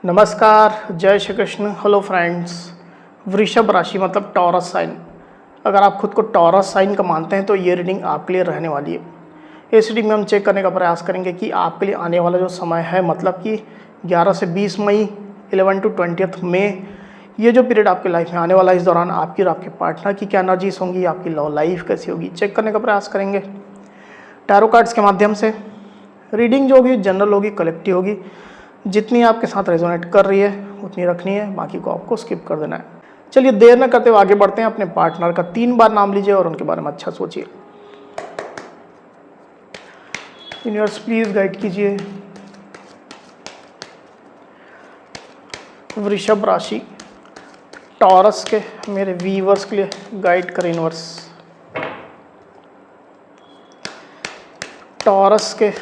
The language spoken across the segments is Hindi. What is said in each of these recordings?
नमस्कार, जय श्री कृष्ण। Hello friends. वृषभ राशि मतलब टॉरस साइन। अगर आप खुद को टॉरस साइन का मानते हैं तो ये रीडिंग आपके लिए रहने वाली है। इस रीडिंग में हम चेक करने का प्रयास करेंगे कि आपके लिए आने वाला जो समय है, मतलब कि 11 से 20 मई, 11 to 20 मई, ये जो पीरियड आपकी लाइफ में आने वाला है, इस दौरान आपकी और आपके पार्टनर की क्या एनर्जीज होंगी, आपकी लव लाइफ कैसी होगी, चेक करने का प्रयास करेंगे टैरो कार्ड्स के माध्यम से। रीडिंग जो होगी जनरल होगी, कलेक्टिव होगी। जितनी आपके साथ रेजोनेट कर रही है उतनी रखनी है, बाकी को आपको स्किप कर देना है। चलिए देर न करते हुए आगे बढ़ते हैं। अपने पार्टनर का 3 बार नाम लीजिए और उनके बारे में अच्छा सोचिए। यूनिवर्स प्लीज गाइड कीजिए वृषभ राशि टॉरस के मेरे वीवर्स के लिए, गाइड करें यूनिवर्स। टॉरस के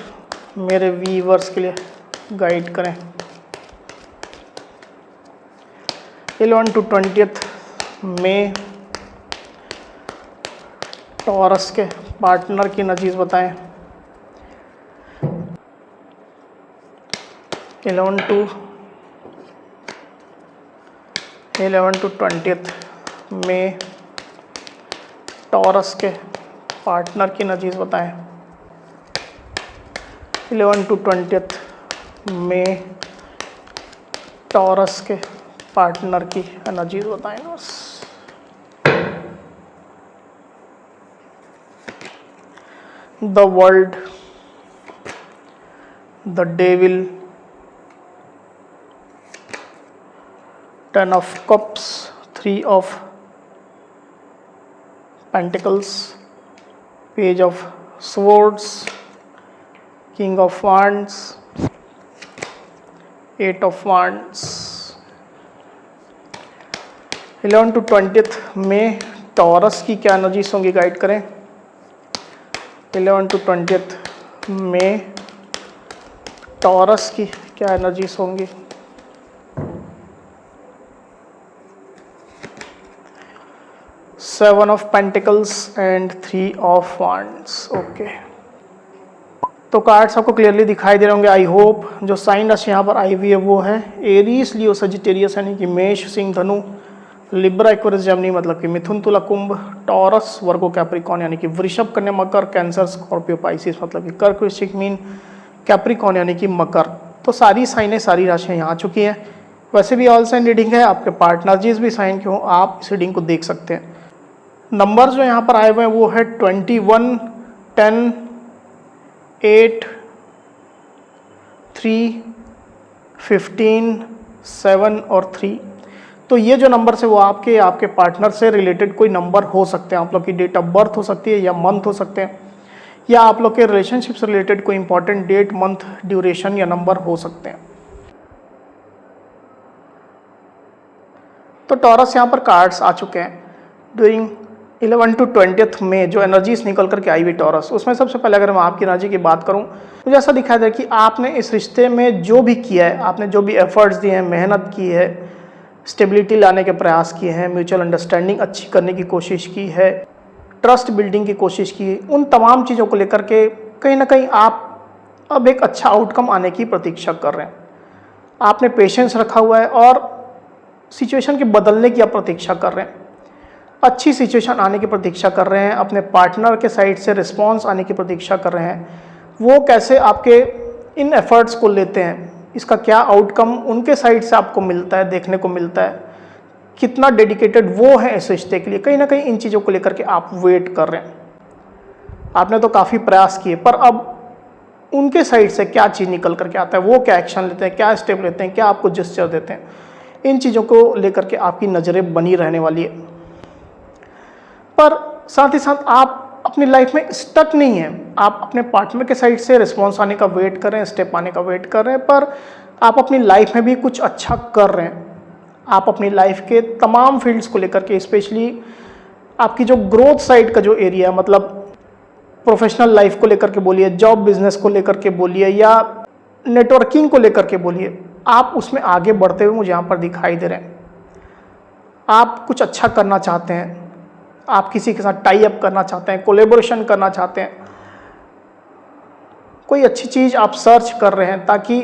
मेरे वीवर्स के लिए गाइड करें 11 to 20 मई। टॉरस के पार्टनर की एनर्जीज बताएं 11 to 20 मई। टॉरस के पार्टनर की एनर्जीज बताएं 11 to 20 मई। टॉरस के पार्टनर की एनर्जीज बताएं बस। The world, the devil, 10 of cups, 3 of pentacles, page of swords, king of wands, 8 of wands। 11 to 20 में टॉरस की क्या एनर्जीज होंगी, गाइड करें 11 to 20 में टॉरस की क्या एनर्जीज होंगी। Seven of pentacles and 3 of wands. Okay, तो कार्ड्स आपको क्लियरली दिखाई दे रहे होंगे आई होप। जो साइन राशि यहाँ पर आई हुई है वो है एरीज, लियो, सजिटेरियस यानी कि मेष, सिंह, धनु, लिब्रा, एक्वेरियस, जेमिनी मतलब कि मिथुन, तुला, कुंभ, टॉरस, वर्गो, कैप्रिकॉन यानी कि वृषभ, कन्या, मकर, कैंसर, स्कॉर्पियो, पाइसिस मतलब कि कर्क, वृश्चिक, मीन, कैप्रिकॉन यानी कि मकर। तो सारी साइनें, सारी राशियाँ यहाँ आ चुकी हैं। वैसे भी ऑल साइन रीडिंग है, आपके पार्टनर जिस भी साइन के हो आप इस रीडिंग को देख सकते हैं। नंबर जो यहाँ पर आए हुए हैं वो है 21, 10, 8, 3, 15, 7 और 3। तो ये जो नंबर है वो आपके पार्टनर से रिलेटेड कोई नंबर हो सकते हैं। आप लोग की डेट ऑफ बर्थ हो सकती है या मंथ हो सकते हैं, या आप लोग के रिलेशनशिप से रिलेटेड कोई इंपॉर्टेंट डेट, मंथ, ड्यूरेशन या नंबर हो सकते हैं। तो टॉरस यहाँ पर कार्ड्स आ चुके हैं ड्यूरिंग 11 to 20 में। जो एनर्जीज निकल करके आई हुई टॉरस, उसमें सबसे पहले अगर मैं आपकी एनर्जी की बात करूं, मुझे ऐसा दिखाई दे कि आपने इस रिश्ते में जो भी किया है, आपने जो भी एफर्ट्स दिए हैं, मेहनत की है, स्टेबिलिटी लाने के प्रयास किए हैं, म्यूचुअल अंडरस्टैंडिंग अच्छी करने की कोशिश की है, ट्रस्ट बिल्डिंग की कोशिश की है, उन तमाम चीज़ों को लेकर के कहीं ना कहीं आप अब एक अच्छा आउटकम आने की प्रतीक्षा कर रहे हैं। आपने पेशेंस रखा हुआ है और सिचुएशन के बदलने की आप प्रतीक्षा कर रहे हैं, अच्छी सिचुएशन आने की प्रतीक्षा कर रहे हैं, अपने पार्टनर के साइड से रिस्पॉन्स आने की प्रतीक्षा कर रहे हैं। वो कैसे आपके इन एफर्ट्स को लेते हैं, इसका क्या आउटकम उनके साइड से आपको मिलता है, देखने को मिलता है, कितना डेडिकेटेड वो है इस रिश्ते के लिए। कहीं ना कहीं इन चीज़ों को लेकर के आप वेट कर रहे हैं। आपने तो काफ़ी प्रयास किए, पर अब उनके साइड से क्या चीज़ निकल करके आता है, वो क्या एक्शन लेते हैं, क्या स्टेप लेते हैं, क्या आपको जेस्चर देते हैं, इन चीज़ों को लेकर के आपकी नज़रें बनी रहने वाली है। पर साथ ही साथ आप अपनी लाइफ में स्टक नहीं हैं। आप अपने पार्टनर के साइड से रिस्पॉन्स आने का वेट कर रहे हैं, स्टेप आने का वेट कर रहे हैं, पर आप अपनी लाइफ में भी कुछ अच्छा कर रहे हैं। आप अपनी लाइफ के तमाम फील्ड्स को लेकर के, स्पेशली आपकी जो ग्रोथ साइड का जो एरिया, मतलब प्रोफेशनल लाइफ को लेकर के बोलिए, जॉब बिजनेस को लेकर के बोलिए, या नेटवर्किंग को लेकर के बोलिए, आप उसमें आगे बढ़ते हुए मुझे यहाँ पर दिखाई दे रहे हैं। आप कुछ अच्छा करना चाहते हैं, आप किसी के साथ टाई अप करना चाहते हैं, कोलेबोरेशन करना चाहते हैं, कोई अच्छी चीज़ आप सर्च कर रहे हैं, ताकि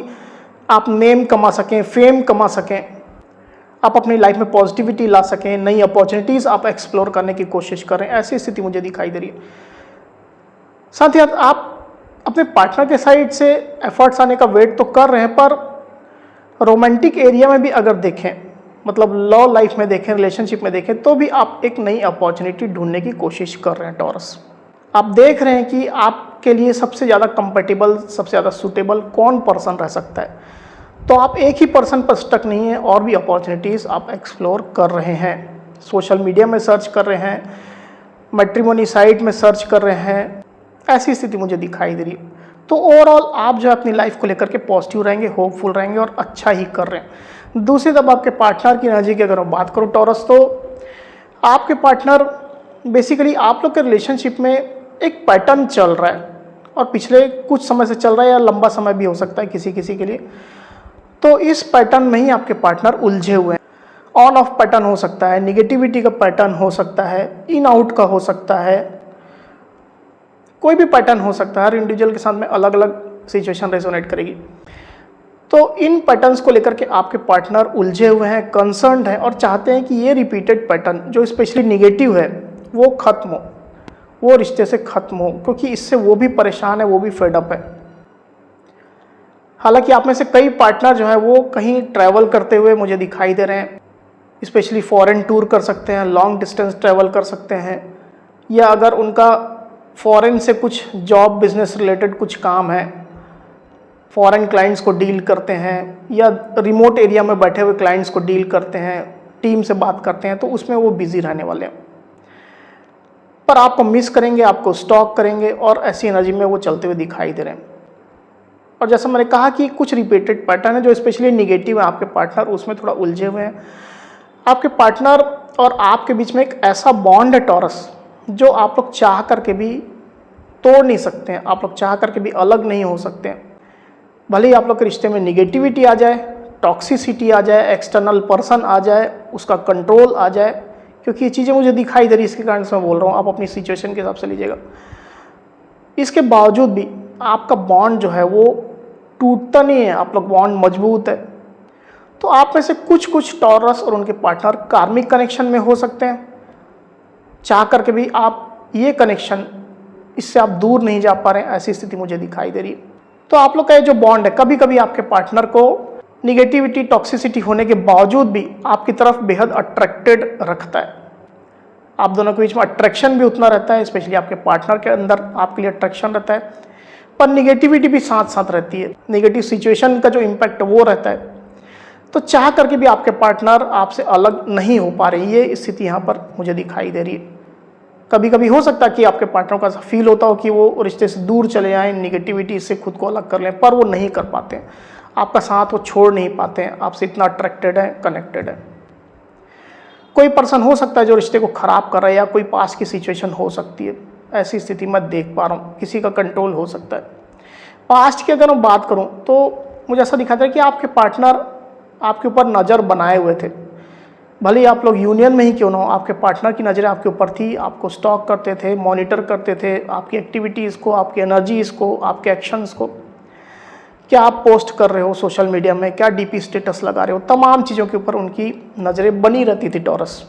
आप नेम कमा सकें, फेम कमा सकें, आप अपनी लाइफ में पॉजिटिविटी ला सकें, नई अपॉर्चुनिटीज़ आप एक्सप्लोर करने की कोशिश करें, ऐसी स्थिति मुझे दिखाई दे रही है। साथ ही साथ आप अपने पार्टनर के साइड से एफर्ट्स आने का वेट तो कर रहे हैं, पर रोमांटिक एरिया में भी अगर देखें, मतलब लव लाइफ में देखें, रिलेशनशिप में देखें, तो भी आप एक नई अपॉर्चुनिटी ढूंढने की कोशिश कर रहे हैं टॉरस। आप देख रहे हैं कि आपके लिए सबसे ज़्यादा कंफर्टेबल, सबसे ज़्यादा सूटेबल कौन पर्सन रह सकता है। तो आप एक ही पर्सन पर स्टक नहीं है, और भी अपॉर्चुनिटीज़ आप एक्सप्लोर कर रहे हैं। सोशल मीडिया में सर्च कर रहे हैं, मैट्रिमोनी साइट में सर्च कर रहे हैं, ऐसी स्थिति मुझे दिखाई दे रही है। तो ओवरऑल आप जो है अपनी लाइफ को लेकर के पॉजिटिव रहेंगे, होपफुल रहेंगे और अच्छा ही कर रहे हैं। दूसरी तरफ आपके पार्टनर की एनर्जी की अगर मैं बात करूँ टॉरस, तो आपके पार्टनर बेसिकली आप लोग के रिलेशनशिप में एक पैटर्न चल रहा है, और पिछले कुछ समय से चल रहा है, या लंबा समय भी हो सकता है किसी किसी के लिए। तो इस पैटर्न में ही आपके पार्टनर उलझे हुए हैं। ऑन ऑफ पैटर्न हो सकता है, निगेटिविटी का पैटर्न हो सकता है, इन आउट का हो सकता है, कोई भी पैटर्न हो सकता है। हर इंडिविजुअल के साथ में अलग अलग सिचुएशन रेजोनेट करेगी। तो इन पैटर्न्स को लेकर के आपके पार्टनर उलझे हुए हैं, कंसर्न्ड हैं, और चाहते हैं कि ये रिपीटेड पैटर्न जो स्पेशली निगेटिव है वो खत्म हो, वो रिश्ते से खत्म हो, क्योंकि इससे वो भी परेशान है, वो भी फेड अप है। हालांकि आप में से कई पार्टनर जो है वो कहीं ट्रैवल करते हुए मुझे दिखाई दे रहे हैं, स्पेशली फॉरेन टूर कर सकते हैं, लॉन्ग डिस्टेंस ट्रैवल कर सकते हैं, या अगर उनका फॉरेन से कुछ जॉब बिजनेस रिलेटेड कुछ काम है, फॉरेन क्लाइंट्स को डील करते हैं, या रिमोट एरिया में बैठे हुए क्लाइंट्स को डील करते हैं, टीम से बात करते हैं, तो उसमें वो बिजी रहने वाले हैं। पर आपको मिस करेंगे, आपको स्टॉक करेंगे, और ऐसी एनर्जी में वो चलते हुए दिखाई दे रहे हैं। और जैसा मैंने कहा कि कुछ रिपीटेड पैटर्न है जो स्पेशली निगेटिव है, आपके पार्टनर उसमें थोड़ा उलझे हुए हैं। आपके पार्टनर और आपके बीच में एक ऐसा बॉन्ड है टॉरस, जो आप लोग चाह करके भी तोड़ नहीं सकते हैं, आप लोग चाह करके भी अलग नहीं हो सकते हैं। भले ही आप लोग के रिश्ते में निगेटिविटी आ जाए, टॉक्सिसिटी आ जाए, एक्सटर्नल पर्सन आ जाए, उसका कंट्रोल आ जाए, क्योंकि ये चीज़ें मुझे दिखाई दे रही, इसके कारण से मैं बोल रहा हूँ, आप अपनी सिचुएशन के हिसाब से लीजिएगा। इसके बावजूद भी आपका बॉन्ड जो है वो टूटता नहीं है, आप लोग बॉन्ड मजबूत है। तो आप में से कुछ टॉरस और उनके पार्टनर कार्मिक कनेक्शन में हो सकते हैं, चाह करके भी आप ये कनेक्शन, इससे आप दूर नहीं जा पा रहे हैं, ऐसी स्थिति मुझे दिखाई दे रही है। तो आप लोग का ये जो बॉन्ड है, कभी कभी आपके पार्टनर को निगेटिविटी, टॉक्सिसिटी होने के बावजूद भी आपकी तरफ बेहद अट्रैक्टेड रखता है। आप दोनों के बीच में अट्रैक्शन भी उतना रहता है, स्पेशली आपके पार्टनर के अंदर आपके लिए अट्रैक्शन रहता है, पर निगेटिविटी भी साथ साथ रहती है, निगेटिव सिचुएशन का जो इम्पैक्ट वो रहता है। तो चाह करके भी आपके पार्टनर आपसे अलग नहीं हो पा रही, ये स्थिति यहाँ पर मुझे दिखाई दे रही है। कभी कभी हो सकता है कि आपके पार्टनर को ऐसा फील होता हो कि वो रिश्ते से दूर चले जाएं, निगेटिविटी से खुद को अलग कर लें, पर वो नहीं कर पाते हैं, आपका साथ वो छोड़ नहीं पाते हैं, आपसे इतना अट्रैक्टेड है, कनेक्टेड है। कोई पर्सन हो सकता है जो रिश्ते को खराब कर रहा है, या कोई पास की सिचुएशन हो सकती है, ऐसी स्थिति मैं देख पा रहा हूँ, किसी का कंट्रोल हो सकता है। पास्ट की अगर मैं बात करूँ तो मुझे ऐसा दिखाता है कि आपके पार्टनर आपके ऊपर नज़र बनाए हुए थे, भले ही आप लोग यूनियन में ही क्यों ना हो, आपके पार्टनर की नज़रें आपके ऊपर थी, आपको स्टॉक करते थे, मॉनिटर करते थे, आपकी एक्टिविटीज़ को, आपकी एनर्जीज़ को, आपके एक्शंस को, क्या आप पोस्ट कर रहे हो सोशल मीडिया में, क्या डीपी स्टेटस लगा रहे हो, तमाम चीज़ों के ऊपर उनकी नज़रें बनी रहती थी टॉरस।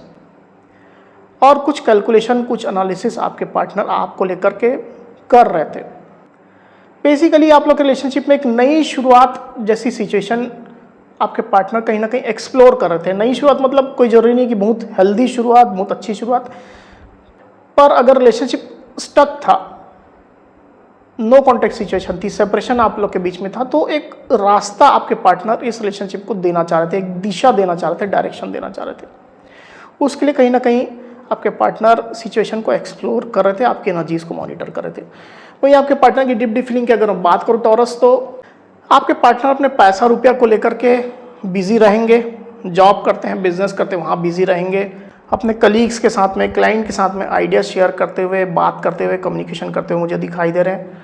और कुछ कैलकुलेशन, कुछ एनालिसिस आपके पार्टनर आपको लेकर के कर रहे थे। बेसिकली आप लोग के रिलेशनशिप में एक नई शुरुआत जैसी सिचुएशन आपके पार्टनर कहीं ना कहीं एक्सप्लोर कर रहे थे। नई शुरुआत मतलब कोई जरूरी नहीं कि बहुत हेल्दी शुरुआत, बहुत अच्छी शुरुआत, पर अगर रिलेशनशिप स्टक था, नो कॉन्टेक्ट सिचुएशन थी, सेपरेशन आप लोग के बीच में था, तो एक रास्ता आपके पार्टनर इस रिलेशनशिप को देना चाह रहे थे, एक दिशा देना चाह रहे थे, डायरेक्शन देना चाह रहे थे। उसके लिए कहीं ना कहीं आपके पार्टनर सिचुएशन को एक्सप्लोर कर रहे थे, आपकी एनर्जीज को मॉनिटर कर रहे थे। वही आपके पार्टनर की डीप फीलिंग की अगर हम बात करूँ टॉरस, तो आपके पार्टनर अपने पैसा रुपया को लेकर के बिजी रहेंगे, जॉब करते हैं, बिजनेस करते हैं, वहाँ बिजी रहेंगे, अपने कलीग्स के साथ में, क्लाइंट के साथ में आइडिया शेयर करते हुए, बात करते हुए, कम्युनिकेशन करते हुए मुझे दिखाई दे रहे हैं।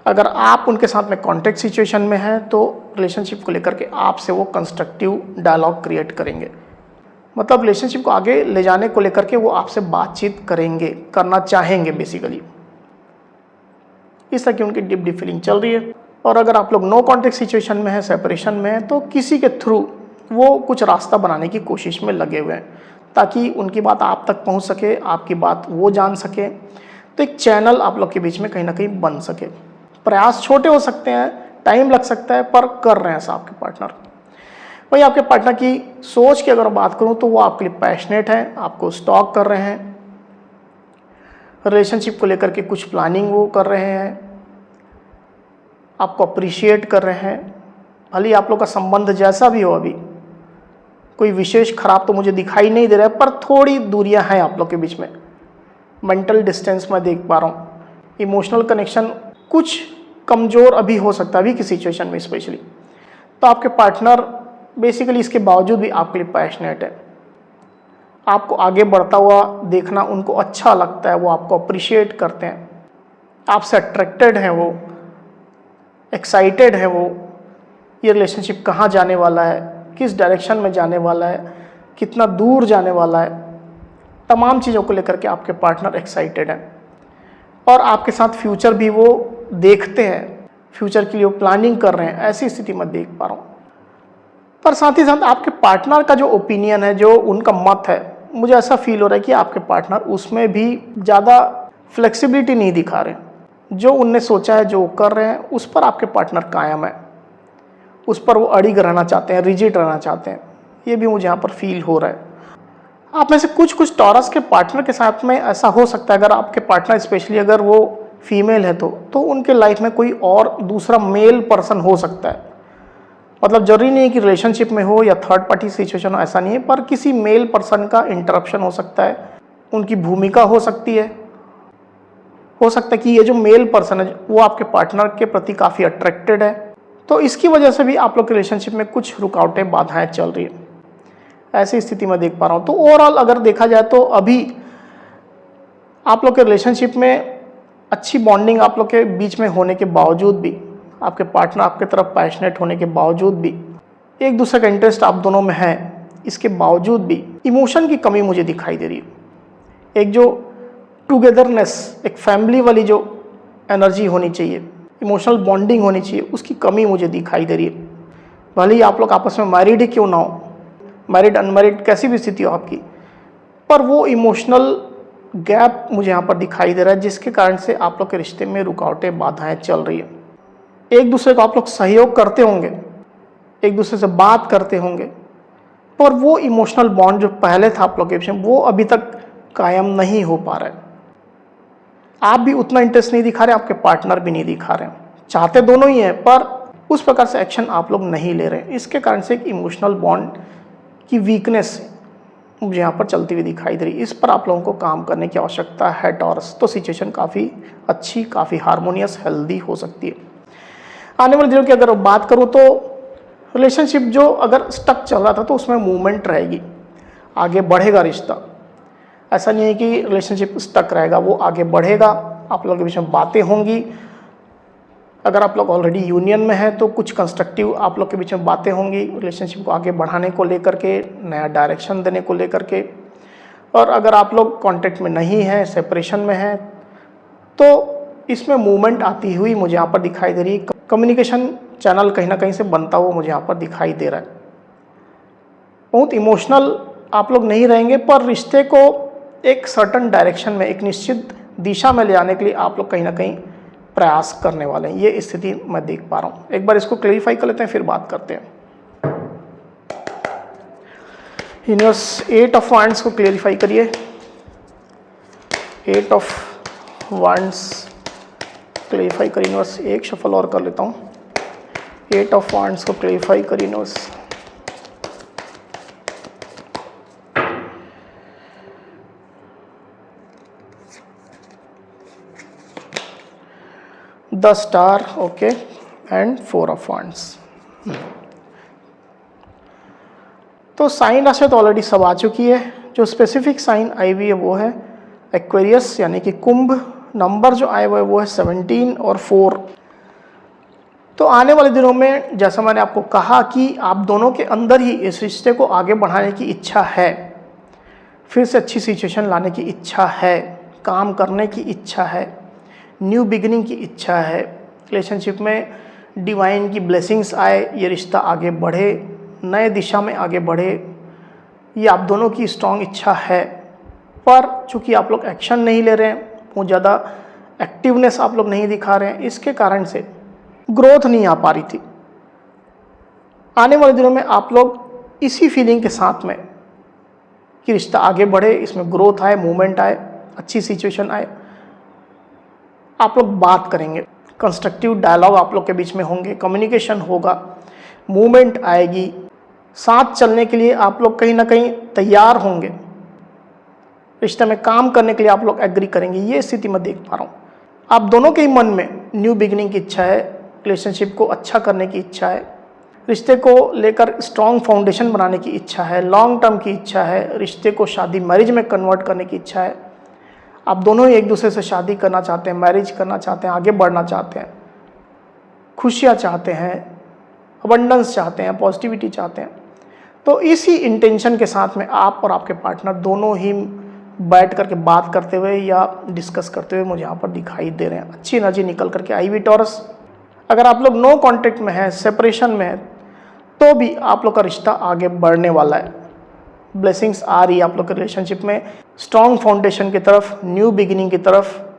अगर आप उनके साथ में कॉन्टेक्ट सिचुएशन में हैं तो रिलेशनशिप को लेकर के आपसे वो कंस्ट्रक्टिव डायलॉग क्रिएट करेंगे, मतलब रिलेशनशिप को आगे ले जाने को लेकर के वो आपसे बातचीत करेंगे, करना चाहेंगे बेसिकली। इस तरह की उनकी डीप फीलिंग चल रही है। और अगर आप लोग नो कॉन्टैक्ट सिचुएशन में है, सेपरेशन में है, तो किसी के थ्रू वो कुछ रास्ता बनाने की कोशिश में लगे हुए हैं ताकि उनकी बात आप तक पहुंच सके, आपकी बात वो जान सके, तो एक चैनल आप लोग के बीच में कहीं ना कहीं बन सके। प्रयास छोटे हो सकते हैं, टाइम लग सकता है, पर कर रहे हैं ऐसा आपके पार्टनर। वही आपके पार्टनर की सोच की अगर बात करूं तो वो आपके लिए पैशनेट है, आपको स्टॉक कर रहे हैं, रिलेशनशिप को लेकर के कुछ प्लानिंग वो कर रहे हैं, आपको अप्रिशिएट कर रहे हैं। भले ही आप लोग का संबंध जैसा भी हो, अभी कोई विशेष खराब तो मुझे दिखाई नहीं दे रहा है, पर थोड़ी दूरियां हैं आप लोग के बीच में। मेंटल डिस्टेंस मैं देख पा रहा हूँ, इमोशनल कनेक्शन कुछ कमज़ोर अभी हो सकता है, अभी की सिचुएशन में स्पेशली। तो आपके पार्टनर बेसिकली इसके बावजूद भी आपके लिए पैशनेट है, आपको आगे बढ़ता हुआ देखना उनको अच्छा लगता है, वो आपको अप्रिशिएट करते हैं, आपसे अट्रैक्टेड हैं, वो एक्साइटेड है, वो ये रिलेशनशिप कहाँ जाने वाला है, किस डायरेक्शन में जाने वाला है, कितना दूर जाने वाला है, तमाम चीज़ों को लेकर के आपके पार्टनर एक्साइटेड हैं और आपके साथ फ्यूचर भी वो देखते हैं, फ्यूचर के लिए वो प्लानिंग कर रहे हैं। ऐसी स्थिति मैं देख पा रहा हूँ। पर साथ ही साथ आपके पार्टनर का जो ओपिनियन है, जो उनका मत है, मुझे ऐसा फील हो रहा है कि आपके पार्टनर उसमें भी ज़्यादा फ्लेक्सिबिलिटी नहीं दिखा रहे हैं। जो उनने सोचा है, जो वो कर रहे हैं, उस पर आपके पार्टनर कायम है, उस पर वो अड़िग रहना चाहते हैं, रिजिड रहना चाहते हैं। ये भी मुझे यहाँ पर फील हो रहा है। आप में से कुछ टॉरस के पार्टनर के साथ में ऐसा हो सकता है, अगर आपके पार्टनर स्पेशली अगर वो फीमेल है तो उनके लाइफ में कोई और दूसरा मेल पर्सन हो सकता है। मतलब जरूरी नहीं है कि रिलेशनशिप में हो या थर्ड पार्टी सिचुएशन हो, ऐसा नहीं है, पर किसी मेल पर्सन का इंटरप्शन हो सकता है, उनकी भूमिका हो सकती है। हो सकता है कि ये जो मेल पर्सन है वो आपके पार्टनर के प्रति काफ़ी अट्रैक्टेड है, तो इसकी वजह से भी आप लोग के रिलेशनशिप में कुछ रुकावटें, बाधाएं चल रही है। ऐसी स्थिति में देख पा रहा हूँ। तो ओवरऑल अगर देखा जाए तो अभी आप लोग के रिलेशनशिप में अच्छी बॉन्डिंग आप लोग के बीच में होने के बावजूद भी, आपके पार्टनर आपके तरफ पैशनेट होने के बावजूद भी, एक दूसरे का इंटरेस्ट आप दोनों में है, इसके बावजूद भी इमोशन की कमी मुझे दिखाई दे रही है। एक जो टुगेदरनेस, एक फैमिली वाली जो एनर्जी होनी चाहिए, इमोशनल बॉन्डिंग होनी चाहिए, उसकी कमी मुझे दिखाई दे रही है। भले ही आप लोग आपस में मैरिड ही क्यों ना हो, मैरिड अनमैरिड कैसी भी स्थिति हो आपकी, पर वो इमोशनल गैप मुझे यहाँ पर दिखाई दे रहा है, जिसके कारण से आप लोग के रिश्ते में रुकावटें, बाधाएं चल रही है। एक दूसरे को आप लोग सहयोग करते होंगे, एक दूसरे से बात करते होंगे, पर वो इमोशनल बॉन्ड जो पहले था आप लोग के बीच में, वो अभी तक कायम नहीं हो पा रहा है। आप भी उतना इंटरेस्ट नहीं दिखा रहे, आपके पार्टनर भी नहीं दिखा रहे हैं। चाहते दोनों ही हैं, पर उस प्रकार से एक्शन आप लोग नहीं ले रहे। इसके कारण से एक इमोशनल बॉन्ड की वीकनेस मुझे यहाँ पर चलती हुई दिखाई दे रही। इस पर आप लोगों को काम करने की आवश्यकता है टॉरस। तो सिचुएशन काफ़ी अच्छी, काफ़ी हार्मोनियस, हेल्दी हो सकती है। आने वाले दिनों की अगर बात करूँ तो रिलेशनशिप जो अगर स्टक चल रहा था तो उसमें मूवमेंट रहेगी, आगे बढ़ेगा रिश्ता। ऐसा नहीं है कि रिलेशनशिप स्टक रहेगा, वो आगे बढ़ेगा। आप लोगों के बीच में बातें होंगी। अगर आप लोग ऑलरेडी यूनियन में हैं तो कुछ कंस्ट्रक्टिव आप लोग के बीच में बातें होंगी रिलेशनशिप को आगे बढ़ाने को लेकर के, नया डायरेक्शन देने को लेकर के। और अगर आप लोग कॉन्टेक्ट में नहीं हैं, सेपरेशन में हैं, तो इसमें मूवमेंट आती हुई मुझे यहाँ पर दिखाई दे रही है। कम्युनिकेशन चैनल कहीं ना कहीं से बनता हुआ मुझे यहाँ पर दिखाई दे रहा है। बहुत इमोशनल आप लोग नहीं रहेंगे, पर रिश्ते को एक सर्टन डायरेक्शन में, एक निश्चित दिशा में ले जाने के लिए आप लोग कहीं ना कहीं प्रयास करने वाले हैं। ये स्थिति मैं देख पा रहा हूँ। एक बार इसको क्लैरिफाई कर लेते हैं, फिर बात करते हैं। यूनिवर्स 8 ऑफ वांड्स को क्लैरिफाई करिए। 8 ऑफ वांड्स क्लैरिफाई करिए यूनिवर्स। एक शफल और कर लेता हूँ। 8 ऑफ वांड्स को क्लैरिफाई करिए universe. The star, okay, and 4 of wands. तो साइन राशि तो ऑलरेडी सब आ चुकी है। जो स्पेसिफिक साइन आई हुई है वो है एक्वेरियस, यानी कि कुंभ। नंबर जो आए हुए वो है 17 और 4। तो आने वाले दिनों में जैसा मैंने आपको कहा कि आप दोनों के अंदर ही इस रिश्ते को आगे बढ़ाने की इच्छा है, फिर से अच्छी सिचुएशन लाने की इच्छा है, काम करने की इच्छा है, न्यू बिगिनिंग की इच्छा है, रिलेशनशिप में डिवाइन की ब्लेसिंग्स आए, ये रिश्ता आगे बढ़े, नए दिशा में आगे बढ़े, ये आप दोनों की स्ट्रॉन्ग इच्छा है। पर चूंकि आप लोग एक्शन नहीं ले रहे हैं, बहुत ज़्यादा एक्टिवनेस आप लोग नहीं दिखा रहे हैं, इसके कारण से ग्रोथ नहीं आ पा रही थी। आने वाले दिनों में आप लोग इसी फीलिंग के साथ में कि रिश्ता आगे बढ़े, इसमें ग्रोथ आए, मूवमेंट आए, अच्छी सिचुएशन आए, आप लोग बात करेंगे, कंस्ट्रक्टिव डायलॉग आप लोग के बीच में होंगे, कम्युनिकेशन होगा, मूवमेंट आएगी, साथ चलने के लिए आप लोग कहीं ना कहीं तैयार होंगे, रिश्ते में काम करने के लिए आप लोग एग्री करेंगे। ये स्थिति मैं देख पा रहा हूँ। आप दोनों के ही मन में न्यू बिगिनिंग की इच्छा है, रिलेशनशिप को अच्छा करने की इच्छा है, रिश्ते को लेकर स्ट्रॉन्ग फाउंडेशन बनाने की इच्छा है, लॉन्ग टर्म की इच्छा है, रिश्ते को शादी मैरिज में कन्वर्ट करने की इच्छा है। आप दोनों ही एक दूसरे से शादी करना चाहते हैं, मैरिज करना चाहते हैं, आगे बढ़ना चाहते हैं, खुशियाँ चाहते हैं, अबंडेंस चाहते हैं, पॉजिटिविटी चाहते हैं। तो इसी इंटेंशन के साथ में आप और आपके पार्टनर दोनों ही बैठ करके बात करते हुए या डिस्कस करते हुए मुझे यहाँ पर दिखाई दे रहे हैं। अच्छी एनर्जी निकल करके आई हुई टॉरस। अगर आप लोग नो कॉन्टेक्ट में है, सेपरेशन में है, तो भी आप लोग का रिश्ता आगे बढ़ने वाला है। ब्लेसिंग्स आ रही है आप लोग के रिलेशनशिप में, स्ट्रॉन्ग फाउंडेशन की तरफ, न्यू बिगिनिंग की तरफ,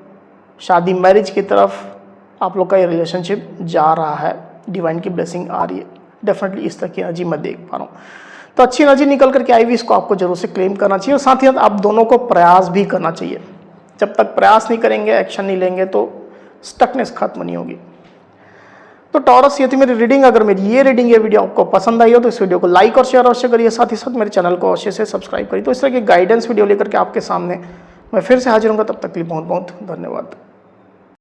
शादी मैरिज की तरफ आप लोग का ये रिलेशनशिप जा रहा है। डिवाइन की ब्लेसिंग आ रही है, डेफिनेटली इस तरह की एनर्जी मैं देख पा रहा हूँ। तो अच्छी एनर्जी निकल करके आई हुई, इसको आपको जरूर से क्लेम करना चाहिए और साथ ही साथ आप दोनों को प्रयास भी करना चाहिए। जब तक प्रयास नहीं करेंगे, एक्शन नहीं लेंगे, तो स्टकनेस खत्म नहीं होगी। तो टॉरस, ये थी मेरी रीडिंग। अगर मेरी ये रीडिंग, ये वीडियो आपको पसंद आई हो तो इस वीडियो को लाइक और शेयर अवश्य करिए, साथ ही साथ मेरे चैनल को अवश्य से सब्सक्राइब करिए। तो इस तरह की गाइडेंस वीडियो लेकर के आपके सामने मैं फिर से हाजिर हूँगा। तब तक के लिए बहुत बहुत धन्यवाद।